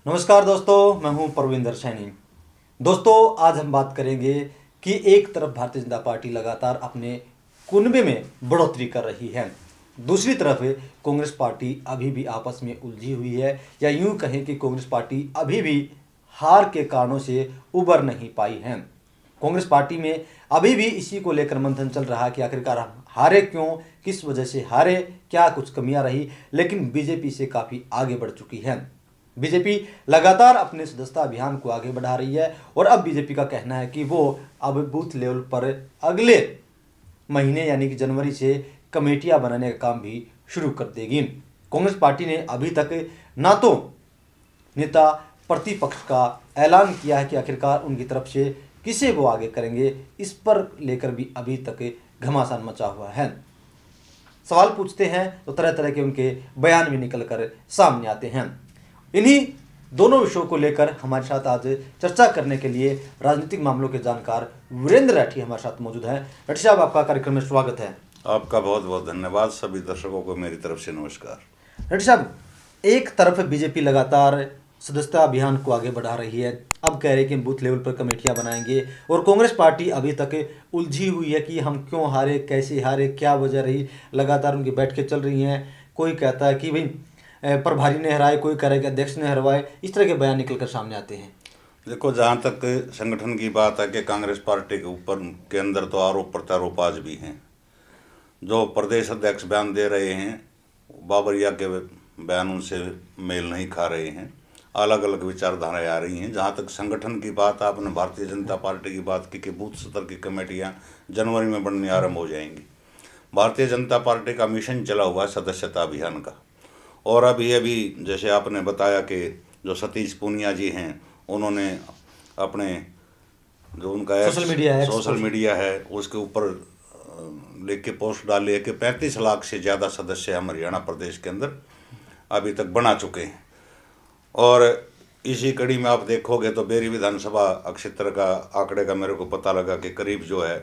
नमस्कार दोस्तों, मैं हूं परविंदर सैनी। दोस्तों, आज हम बात करेंगे कि एक तरफ भारतीय जनता पार्टी लगातार अपने कुनबे में बढ़ोतरी कर रही है, दूसरी तरफ कांग्रेस पार्टी अभी भी आपस में उलझी हुई है, या यूं कहें कि कांग्रेस पार्टी अभी भी हार के कारणों से उबर नहीं पाई है। कांग्रेस पार्टी में अभी भी इसी को लेकर मंथन चल रहा है कि आखिरकार हम हारे क्यों, किस वजह से हारे, क्या कुछ कमियां रही। लेकिन बीजेपी से काफ़ी आगे बढ़ चुकी है। बीजेपी लगातार अपने सदस्यता अभियान को आगे बढ़ा रही है और अब बीजेपी का कहना है कि वो अब बूथ लेवल पर अगले महीने यानी कि जनवरी से कमेटियां बनाने का काम भी शुरू कर देगी। कांग्रेस पार्टी ने अभी तक ना तो नेता प्रतिपक्ष का ऐलान किया है कि आखिरकार उनकी तरफ से किसे वो आगे करेंगे, इस पर लेकर भी अभी तक घमासान मचा हुआ है। सवाल पूछते हैं तो तरह तरह के उनके बयान भी निकल कर सामने आते हैं। इन्हीं दोनों विषयों को लेकर हमारे साथ आज चर्चा करने के लिए राजनीतिक मामलों के जानकार वीरेंद्र राठी हमारे साथ मौजूद हैं। राठी साहब, आपका कार्यक्रम में स्वागत है। आपका बहुत बहुत धन्यवाद। सभी दर्शकों को मेरी तरफ से नमस्कार। राठी साहब, एक तरफ बीजेपी लगातार सदस्यता अभियान को आगे बढ़ा रही है, अब कह रहे हैं कि बूथ लेवल पर कमेटियां बनाएंगे, और कांग्रेस पार्टी अभी तक उलझी हुई है कि हम क्यों हारे, कैसे हारे, क्या वजह रही। लगातार उनकी बैठकें चल रही हैं। कोई कहता है कि भाई प्रभारी ने हराए, कोई कह रहा है कि अध्यक्ष ने हरवाए। इस तरह के बयान निकल कर सामने आते हैं। देखो, जहाँ तक संगठन की बात है कि कांग्रेस पार्टी के ऊपर के अंदर तो आरोप प्रत्यारोप आज भी हैं। जो प्रदेश अध्यक्ष बयान दे रहे हैं, बाबरिया के बयान उनसे मेल नहीं खा रहे हैं। अलग अलग विचारधाराएं आ रही हैं। जहाँ तक संगठन की बात, आपने भारतीय जनता पार्टी की बात की कि बूथ स्तर की कमेटियाँ जनवरी में बननी आरंभ हो जाएंगी। भारतीय जनता पार्टी का मिशन चला हुआ है सदस्यता अभियान का, और अभी जैसे आपने बताया कि जो सतीश पूनिया जी हैं, उन्होंने अपने जो उनका सोशल मीडिया है उसके ऊपर लिख के पोस्ट डाली है कि 35 लाख से ज़्यादा सदस्य हम हरियाणा प्रदेश के अंदर अभी तक बना चुके हैं। और इसी कड़ी में आप देखोगे तो बेरी विधानसभा क्षेत्र का आंकड़े का मेरे को पता लगा कि करीब जो है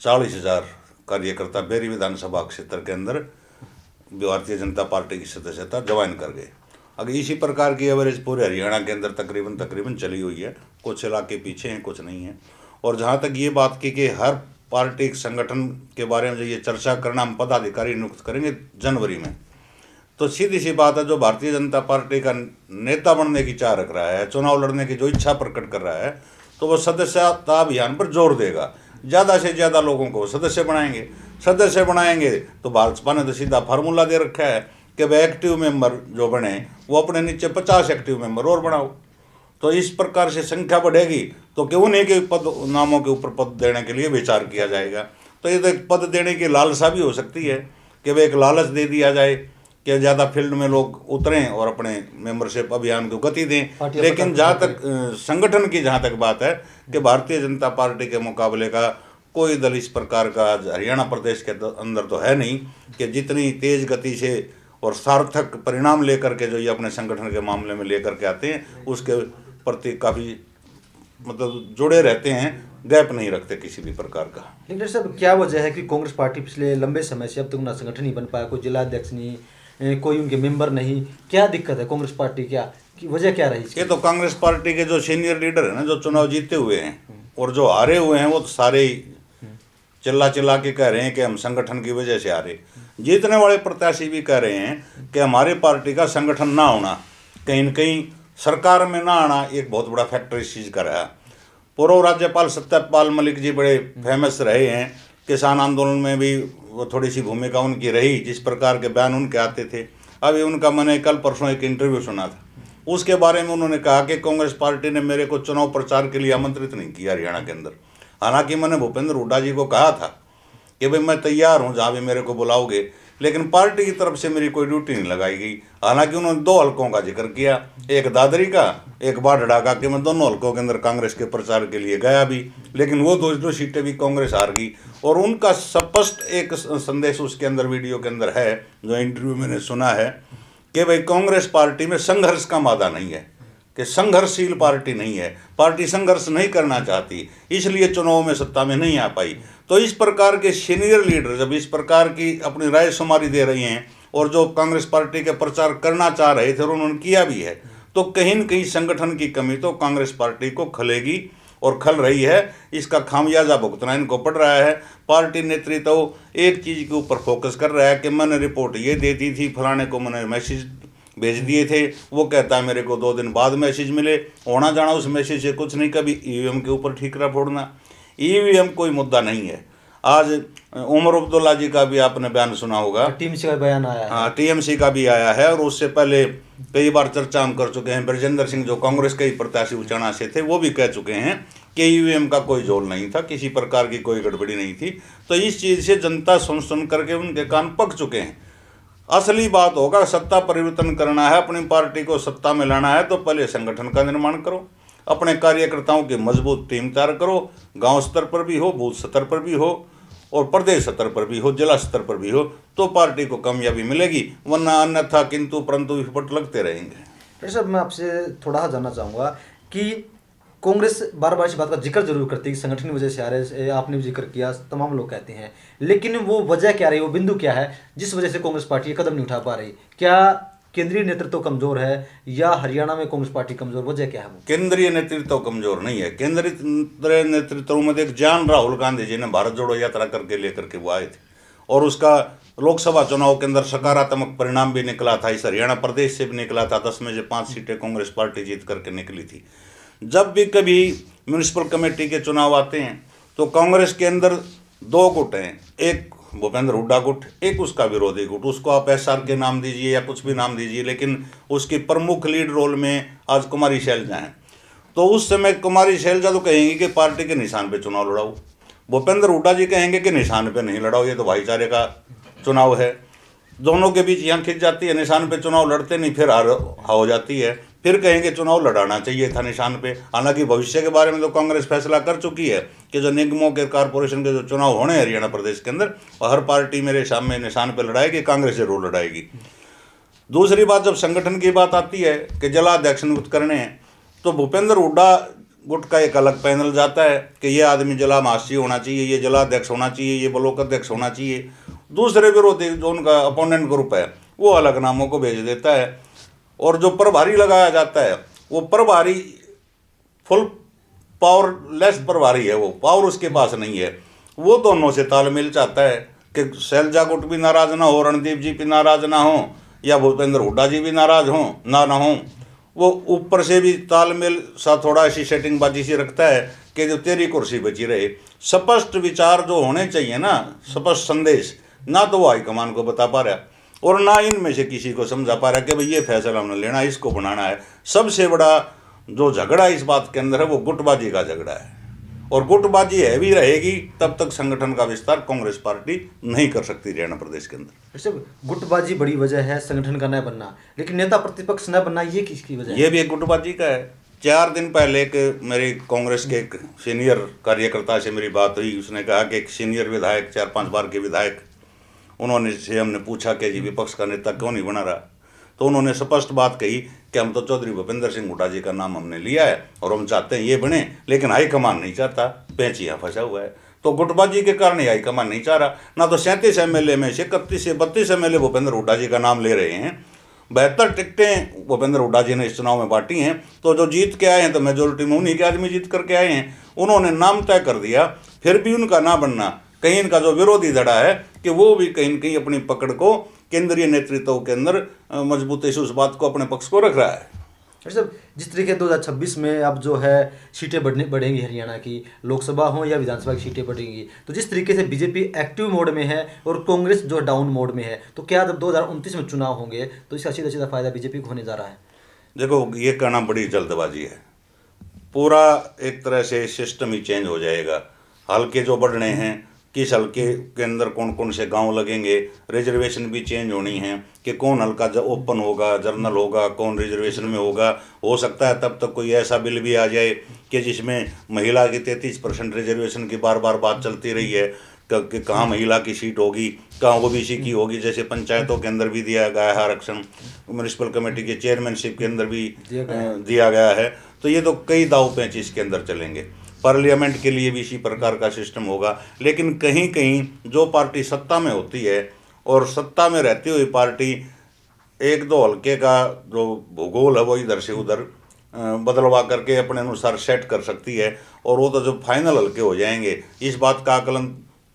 40,000 कार्यकर्ता बेरी विधानसभा क्षेत्र के अंदर भारतीय जनता पार्टी की सदस्यता ज्वाइन कर गए। अगर इसी प्रकार की एवरेज पूरे हरियाणा के अंदर तकरीबन चली हुई है। कुछ इलाके पीछे हैं, कुछ नहीं है। और जहाँ तक ये बात की कि हर पार्टी संगठन के बारे में जो ये चर्चा करना, हम पदाधिकारी नियुक्त करेंगे जनवरी में, तो सीधी सी बात है, जो भारतीय जनता पार्टी का नेता बनने की चाह रख रहा है, चुनाव लड़ने की जो इच्छा प्रकट कर रहा है, तो वो सदस्यता अभियान पर जोर देगा। ज़्यादा से ज़्यादा लोगों को सदस्य बनाएंगे तो भाजपा ने तो सीधा फार्मूला दे रखा है कि वह एक्टिव मेंबर जो बने वो अपने नीचे 50 एक्टिव मेंबर और बनाओ। तो इस प्रकार से संख्या बढ़ेगी तो क्यों नहीं के पद नामों के ऊपर पद देने के लिए विचार किया जाएगा। तो ये तो एक पद देने की लालसा भी हो सकती है कि वह एक लालच दे दिया जाए कि ज़्यादा फील्ड में लोग उतरें और अपने मेंबरशिप अभियान को गति दें। लेकिन जहाँ तक संगठन की जहाँ तक बात है कि भारतीय जनता पार्टी के मुकाबले का कोई दल इस प्रकार का हरियाणा प्रदेश के अंदर तो है नहीं कि जितनी तेज गति से और सार्थक परिणाम लेकर के जो ये अपने संगठन के मामले में लेकर के आते हैं, उसके प्रति काफ़ी मतलब जुड़े रहते हैं, गैप नहीं रखते किसी भी प्रकार का। लेकिन सर, क्या वजह है कि कांग्रेस पार्टी पिछले लंबे समय से अब तक ना संगठन नहीं बन पाया, कोई जिला अध्यक्ष नहीं, कोई उनके मेंबर नहीं? क्या दिक्कत है कांग्रेस पार्टी, क्या वजह क्या रही? ये तो कांग्रेस पार्टी के जो सीनियर लीडर है ना, जो चुनाव जीते हुए हैं और जो हारे हुए हैं, वो तो सारे चिल्ला के कह रहे हैं कि हम संगठन की वजह से हारे। जीतने वाले प्रत्याशी भी कह रहे हैं कि हमारी पार्टी का संगठन ना होना, कहीं न कहीं सरकार में ना आना एक बहुत बड़ा फैक्टर इस चीज़ का रहा। पूर्व राज्यपाल सत्यपाल मलिक जी बड़े फेमस रहे हैं, किसान आंदोलन में भी वो थोड़ी सी भूमिका उनकी रही, जिस प्रकार के बयान उनके आते थे। अभी उनका मैंने कल परसों एक इंटरव्यू सुना था, उसके बारे में उन्होंने कहा कि कांग्रेस पार्टी ने मेरे को चुनाव प्रचार के लिए आमंत्रित नहीं किया हरियाणा के अंदर। हालांकि मैंने भूपेंद्र हुड्डा जी को कहा था कि भाई मैं तैयार हूँ जहाँ भी मेरे को बुलाओगे, लेकिन पार्टी की तरफ से मेरी कोई ड्यूटी नहीं लगाई गई। हालांकि उन्होंने 2 हलकों का जिक्र किया, एक दादरी का, एक बाढ़ड़ा का, कि मैं दोनों हलकों के अंदर कांग्रेस के प्रचार के लिए गया भी, लेकिन वो 2 सीटें भी कांग्रेस हार गई। और उनका स्पष्ट एक संदेश उसके अंदर वीडियो के अंदर है, जो इंटरव्यू मैंने सुना है, कि भाई कांग्रेस पार्टी में संघर्ष का मादा नहीं है, कि संघर्षशील पार्टी नहीं है, पार्टी संघर्ष नहीं करना चाहती, इसलिए चुनाव में सत्ता में नहीं आ पाई। तो इस प्रकार के सीनियर लीडर जब इस प्रकार की अपनी राय शुमारी दे रही हैं, और जो कांग्रेस पार्टी के प्रचार करना चाह रहे थे और उन्होंने किया भी है, तो कहीं न कहीं संगठन की कमी तो कांग्रेस पार्टी को खलेगी और खल रही है। इसका खामियाजा भुगतना इनको पड़ रहा है। पार्टी नेतृत्व तो एक चीज़ के ऊपर फोकस कर रहा है कि मैंने रिपोर्ट ये दे दी थी, फलाने को मैंने मैसेज भेज दिए थे, वो कहता है मेरे को 2 दिन बाद मैसेज मिले, होना जाना उस मैसेज से कुछ नहीं। कभी ईवीएम के ऊपर ठीकरा फोड़ना, ईवीएम कोई मुद्दा नहीं है। आज उमर अब्दुल्ला जी का भी आपने बयान सुना होगा, टीएमसी का बयान आया है। हाँ, टीएमसी का भी आया है, और उससे पहले कई बार चर्चा हम कर चुके हैं। ब्रजेंद्र सिंह जो कांग्रेस के ही प्रत्याशी उचाना से थे, वो भी कह चुके हैं कि ईवीएम का कोई जोल नहीं था, किसी प्रकार की कोई गड़बड़ी नहीं थी। तो इस चीज़ से जनता सुन करके उनके कान पक चुके हैं। असली बात होगा, सत्ता परिवर्तन करना है, अपनी पार्टी को सत्ता में लाना है, तो पहले संगठन का निर्माण करो, अपने कार्यकर्ताओं की मजबूत टीम तैयार करो, गांव स्तर पर भी हो, बूथ स्तर पर भी हो, और प्रदेश स्तर पर भी हो, जिला स्तर पर भी हो, तो पार्टी को कामयाबी मिलेगी। वरना अन्यथा किंतु परंतु विस्फोट लगते रहेंगे। डॉक्टर साहब, मैं आपसे थोड़ा जानना चाहूँगा कि कांग्रेस बार बार इस बात का जिक्र जरूर करती है कि संगठन की वजह से आ रहे, आपने भी जिक्र किया, तमाम लोग कहते हैं, लेकिन वो वजह क्या रही, वो बिंदु क्या है जिस वजह से कांग्रेस पार्टी ये कदम नहीं उठा पा रही? क्या केंद्रीय नेतृत्व कमजोर है या हरियाणा में कांग्रेस पार्टी कमजोर, वजह क्या है? केंद्रीय नेतृत्व कमजोर नहीं है। केंद्रीय नेतृत्व में एक जान राहुल गांधी जी ने भारत जोड़ो यात्रा करके लेकर के वो आए थे, और उसका लोकसभा चुनाव के अंदर सकारात्मक परिणाम भी निकला था। इस हरियाणा प्रदेश से भी निकला था, 10 में से 5 सीटें कांग्रेस पार्टी जीत करके निकली थी। जब भी कभी म्यूनिसिपल कमेटी के चुनाव आते हैं तो कांग्रेस के अंदर 2 गुट हैं, एक भूपेंद्र हुड्डा गुट, एक उसका विरोधी गुट। उसको आप एसआर के नाम दीजिए या कुछ भी नाम दीजिए, लेकिन उसकी प्रमुख लीड रोल में आज कुमारी शैलजा हैं। तो उस समय कुमारी शैलजा तो कहेंगी कि पार्टी के निशान पे चुनाव लड़ाओ, भूपेंद्र हुड्डा जी कहेंगे कि निशान पे नहीं लड़ाओ, ये तो भाईचारे का चुनाव है। दोनों के बीच यहाँ खिंच जाती है, निशान पे चुनाव लड़ते नहीं, फिर हार हो जाती है, फिर कहेंगे चुनाव लड़ाना चाहिए था निशान पे। हालांकि भविष्य के बारे में तो कांग्रेस फैसला कर चुकी है कि जो निगमों के कॉरपोरेशन के जो चुनाव होने हैं हरियाणा प्रदेश के अंदर, हर पार्टी मेरे सामने निशान पे लड़ाएगी, कांग्रेस जरूर लड़ाएगी। दूसरी बात, जब संगठन की बात आती है कि जिला अध्यक्ष नियुक्त करने हैं, तो भूपेंद्र हुड्डा गुट का एक अलग पैनल जाता है कि ये आदमी जिला महासचिव होना चाहिए, ये जिला अध्यक्ष होना चाहिए, ये ब्लॉक अध्यक्ष होना चाहिए। दूसरे विरोधी जो उनका अपोनेंट ग्रुप है वो अलग नामों को भेज देता है, और जो प्रभारी लगाया जाता है वो प्रभारी फुल पावरलेस प्रभारी है, वो पावर उसके पास नहीं है। वो दोनों से तालमेल चाहता है कि शैलजा गुट भी नाराज ना हो, रणदीप जी भी नाराज ना हो, या भूपेंद्र हुड्डा जी भी नाराज हों ना हो। वो ऊपर से भी तालमेल सा थोड़ा ऐसी सेटिंगबाजी सी रखता है कि जो तेरी कुर्सी बची रहे। स्पष्ट विचार जो होने चाहिए ना, स्पष्ट संदेश, ना तो वो हाईकमान को बता पा रहा और ना इनमें से किसी को समझा पा रहा कि भाई ये फैसला हमने लेना है, इसको बनाना है। सबसे बड़ा जो झगड़ा इस बात के अंदर है वो गुटबाजी का झगड़ा है, और गुटबाजी है भी रहेगी तब तक संगठन का विस्तार कांग्रेस पार्टी नहीं कर सकती हरियाणा प्रदेश के अंदर। वैसे गुटबाजी बड़ी वजह है संगठन का न बनना, लेकिन नेता प्रतिपक्ष न बनना ये किसकी वजह है? ये भी एक गुटबाजी का है। 4 दिन पहले एक मेरी कांग्रेस के एक सीनियर कार्यकर्ता से मेरी बात हुई। उसने कहा कि एक सीनियर विधायक, 4-5 बार के विधायक, उन्होंने से हमने पूछा कि जी विपक्ष का नेता क्यों नहीं बना रहा, तो उन्होंने स्पष्ट बात कही कि हम तो चौधरी भूपेंद्र सिंह हुड्डा जी का नाम हमने लिया है और हम चाहते हैं ये बने, लेकिन हाईकमान नहीं चाहता, पेंच यहाँ फंसा हुआ है। तो गुटबाजी के कारण हाईकमान नहीं चाह रहा। ना तो 37 एमएलए में से 31 से 32 एमएलए भूपेंद्र हुड्डा जी का नाम ले रहे हैं। 72 टिकटें भूपेंद्र हुड्डा जी ने इस चुनाव में बांटी हैं, तो जो जीत के आए हैं तो मेजोरिटी में उन्हीं के आदमी जीत करके आए हैं। उन्होंने नाम तय कर दिया, फिर भी उनका ना बनना, कहीं इनका जो विरोधी धड़ा है कि वो भी कहीं न कहीं अपनी पकड़ को केंद्रीय नेतृत्व के अंदर मजबूती से उस बात को अपने पक्ष को रख रहा है। सर, जिस तरीके 2026 में अब जो है सीटें बढ़ेंगी, हरियाणा की लोकसभा हो या विधानसभा की सीटें बढ़ेंगी, तो जिस तरीके से बीजेपी एक्टिव मोड में है और कांग्रेस जो डाउन मोड में है, तो क्या जब 2029 में चुनाव होंगे तो इसका सीधा सीधा फायदा बीजेपी को होने जा रहा है? देखो, ये कहना बड़ी जल्दबाजी है। पूरा एक तरह से सिस्टम ही चेंज हो जाएगा। हल्के जो बढ़ने हैं, किस हल्के के अंदर कौन कौन से गांव लगेंगे, रिजर्वेशन भी चेंज होनी है कि कौन हल्का ओपन होगा, जर्नल होगा, कौन रिजर्वेशन में होगा। हो सकता है तब तक कोई ऐसा बिल भी आ जाए कि जिसमें महिला की 33% रिजर्वेशन की बार बार बात चलती रही है कि कहाँ महिला की सीट होगी, कहाँ ओबीसी की होगी। जैसे पंचायतों के अंदर भी दिया गया है आरक्षण, म्यूनिसिपल कमेटी के चेयरमैनशिप के अंदर भी दिया गया है। तो ये तो कई दाव पेंच इसके अंदर चलेंगे। पार्लियामेंट के लिए भी इसी प्रकार का सिस्टम होगा। लेकिन कहीं कहीं जो पार्टी सत्ता में होती है और सत्ता में रहती हुई पार्टी एक दो हल्के का जो भूगोल है वो इधर से उधर बदलवा करके अपने अनुसार सेट कर सकती है, और वो तो जब फाइनल हल्के हो जाएंगे इस बात का आकलन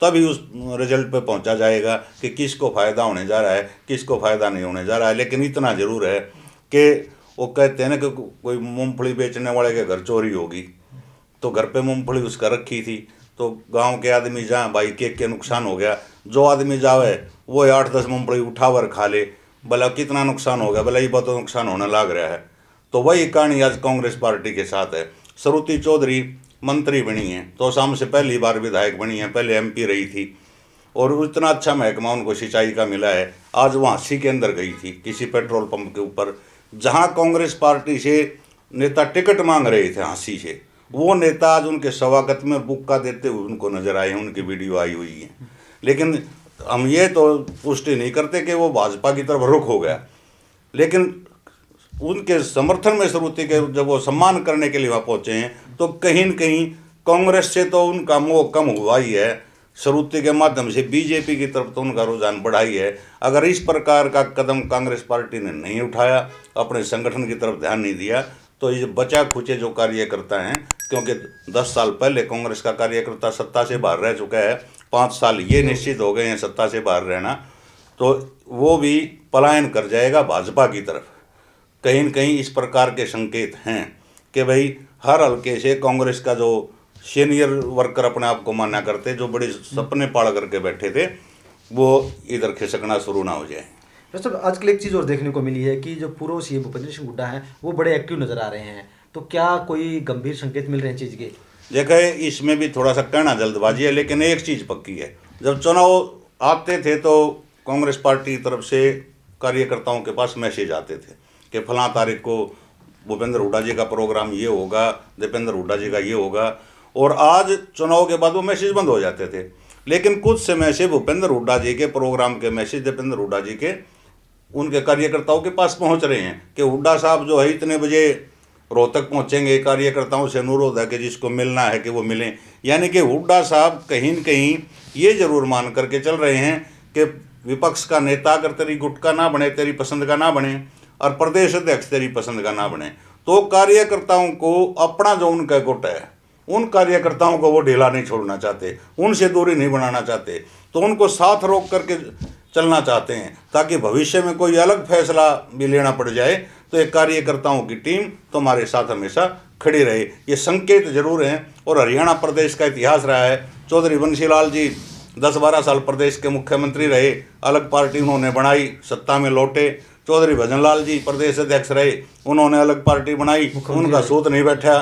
तभी उस रिजल्ट पे पहुंचा जाएगा कि किसको फ़ायदा होने जा रहा है, किसको फ़ायदा नहीं होने जा रहा है। लेकिन इतना ज़रूर है कि वो कहते हैं ना कि कोई मूंगफली बेचने वाले के घर चोरी होगी, तो घर पे मूंगफली उसका रखी थी, तो गांव के आदमी जहाँ भाई के नुकसान हो गया, जो आदमी जावे वो 8-10 मूंगफली उठावर खा ले, भला कितना नुकसान हो गया, भला ये बहुत नुकसान होने लग रहा है। तो वही कहानी आज कांग्रेस पार्टी के साथ है। श्रुति चौधरी मंत्री बनी है, तो शाम से पहली बार विधायक बनी है, पहले एमपी रही थी, और इतना अच्छा महकमा उनको सिंचाई का मिला है। आज वो हाँसी के अंदर गई थी किसी पेट्रोल पंप के ऊपर, जहाँ कांग्रेस पार्टी से नेता टिकट मांग रहे थे हाँसी से, वो नेता आज उनके स्वागत में बुक्का देते हुए उनको नजर आए हैं, उनकी वीडियो आई हुई है। लेकिन हम ये तो पुष्टि नहीं करते कि वो भाजपा की तरफ रुख हो गया, लेकिन उनके समर्थन में श्रुति के जब वो सम्मान करने के लिए वहाँ पहुँचे हैं, तो कहीं न कहीं कांग्रेस से तो उनका मोह कम हुआ ही है, श्रुति के माध्यम से बीजेपी की तरफ तो उनका रुझान बढ़ा ही है। अगर इस प्रकार का कदम कांग्रेस पार्टी ने नहीं उठाया, अपने संगठन की तरफ ध्यान नहीं दिया, तो ये बचा खुचे जो कार्यकर्ता हैं, क्योंकि 10 साल पहले कांग्रेस का कार्यकर्ता सत्ता से बाहर रह चुका है, 5 साल ये निश्चित हो गए हैं सत्ता से बाहर रहना, तो वो भी पलायन कर जाएगा भाजपा की तरफ। कहीं न कहीं इस प्रकार के संकेत हैं कि भाई हर हल्के से कांग्रेस का जो सीनियर वर्कर अपने आप को माना करते, जो बड़े सपने पाल करके बैठे थे, वो इधर खिसकना शुरू ना हो जाए। दोस्तों आजकल एक चीज़ और देखने को मिली है कि जो पूर्व सीएम भूपेंद्र सिंह हुड्डा हैं वो बड़े एक्टिव नजर आ रहे हैं, तो क्या कोई गंभीर संकेत मिल रहे हैं चीज़ के? देखिए, इसमें भी थोड़ा सा कहना जल्दबाजी है, लेकिन एक चीज़ पक्की है, जब चुनाव आते थे तो कांग्रेस पार्टी की तरफ से कार्यकर्ताओं के पास मैसेज आते थे कि फलां तारीख को भूपेंद्र हुड्डा जी का प्रोग्राम ये होगा, दीपेंद्र हुड्डा जी का ये होगा, और आज चुनाव के बाद वो मैसेज बंद हो जाते थे। लेकिन कुछ समय से भूपेंद्र हुड्डा जी के प्रोग्राम के मैसेज दीपेंद्र हुड्डा जी के उनके कार्यकर्ताओं के पास पहुंच रहे हैं कि हुड्डा साहब जो है इतने बजे रोहतक पहुंचेंगे, कार्यकर्ताओं से अनुरोध है कि जिसको मिलना है कि वो मिलें। यानी कि हुड्डा साहब कहीं न कहीं ये जरूर मान करके चल रहे हैं कि विपक्ष का नेता अगर तेरी गुट का ना बने, तेरी पसंद का ना बने, और प्रदेश अध्यक्ष तेरी पसंद का ना बने, तो कार्यकर्ताओं को अपना जो उनका गुट है, उन कार्यकर्ताओं को वो ढीला नहीं छोड़ना चाहते, उनसे दूरी नहीं बनाना चाहते, तो उनको साथ रोक करके चलना चाहते हैं, ताकि भविष्य में कोई अलग फैसला भी लेना पड़ जाए तो एक कार्यकर्ताओं की टीम तुम्हारे साथ हमेशा खड़ी रहे। ये संकेत जरूर हैं। और हरियाणा प्रदेश का इतिहास रहा है, चौधरी बंसीलाल जी 10-12 साल प्रदेश के मुख्यमंत्री रहे, अलग पार्टी उन्होंने बनाई, सत्ता में लौटे। चौधरी भजनलाल जी प्रदेश अध्यक्ष रहे, उन्होंने अलग पार्टी बनाई, उनका सूत नहीं बैठा,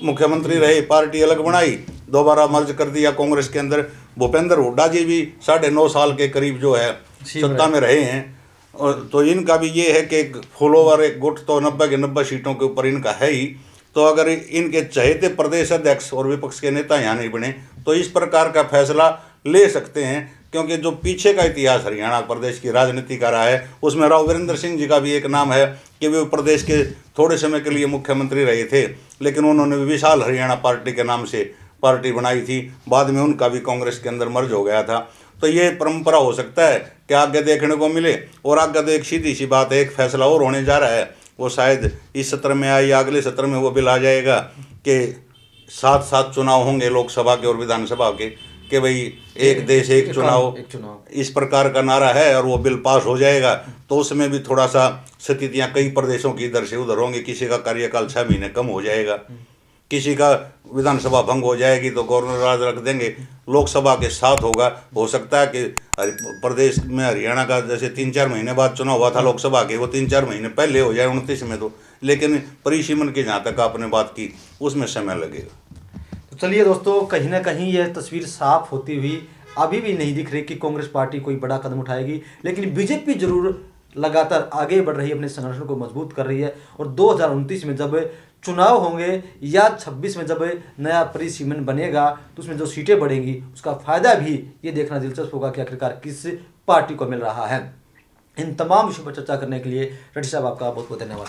मुख्यमंत्री रहे, पार्टी अलग बनाई, दोबारा मर्ज कर दिया कांग्रेस के अंदर। भूपेंद्र हुड्डा जी भी 9.5 साल के करीब जो है सत्ता में रहे हैं, और तो इनका भी ये है कि एक फॉलोवर, एक गुट तो 90 के 90 सीटों के ऊपर इनका है ही। तो अगर इनके चहेते प्रदेश अध्यक्ष और विपक्ष के नेता यहाँ नहीं बने तो इस प्रकार का फैसला ले सकते हैं, क्योंकि जो पीछे का इतिहास हरियाणा प्रदेश की राजनीति का रहा है उसमें राव वीरेंद्र सिंह जी का भी एक नाम है कि वे प्रदेश के थोड़े समय के लिए मुख्यमंत्री रहे थे, लेकिन उन्होंने विशाल हरियाणा पार्टी के नाम से पार्टी बनाई थी, बाद में उनका भी कांग्रेस के अंदर मर्ज हो गया था। तो ये परंपरा हो सकता है कि आगे देखने को मिले। और आगे तो एक सीधी सी बात है, एक फैसला और होने जा रहा है, वो शायद इस सत्र में आए या अगले सत्र में वो बिल आ जाएगा कि 7 चुनाव होंगे लोकसभा के और विधानसभा के, कि भाई एक देश एक चुनाव, इस प्रकार का नारा है, और वो बिल पास हो जाएगा। तो उसमें भी थोड़ा सा स्थितियाँ कई प्रदेशों की इधर से उधर होंगी, किसी का कार्यकाल 6 महीने कम हो जाएगा, किसी का विधानसभा भंग हो जाएगी तो गवर्नर राज रख देंगे, लोकसभा के साथ होगा। हो सकता है कि प्रदेश में हरियाणा का जैसे 3-4 महीने बाद चुनाव हुआ था लोकसभा के, वो 3-4 महीने पहले हो जाए 29 में, तो लेकिन परिसीमन की जहाँ तक आपने बात की उसमें समय लगेगा। तो चलिए दोस्तों, कहीं ना कहीं यह तस्वीर साफ होती हुई अभी भी नहीं दिख रही कि कांग्रेस पार्टी कोई बड़ा कदम उठाएगी, लेकिन बीजेपी जरूर लगातार आगे बढ़ रही है, अपने संगठन को मजबूत कर रही है। और 2029 में जब चुनाव होंगे या 26 में जब नया परिसीमन बनेगा तो उसमें जो सीटें बढ़ेंगी उसका फायदा भी ये देखना दिलचस्प होगा कि आखिरकार किस पार्टी को मिल रहा है। इन तमाम विषयों पर चर्चा करने के लिए रेड्डी साहब आपका बहुत बहुत धन्यवाद।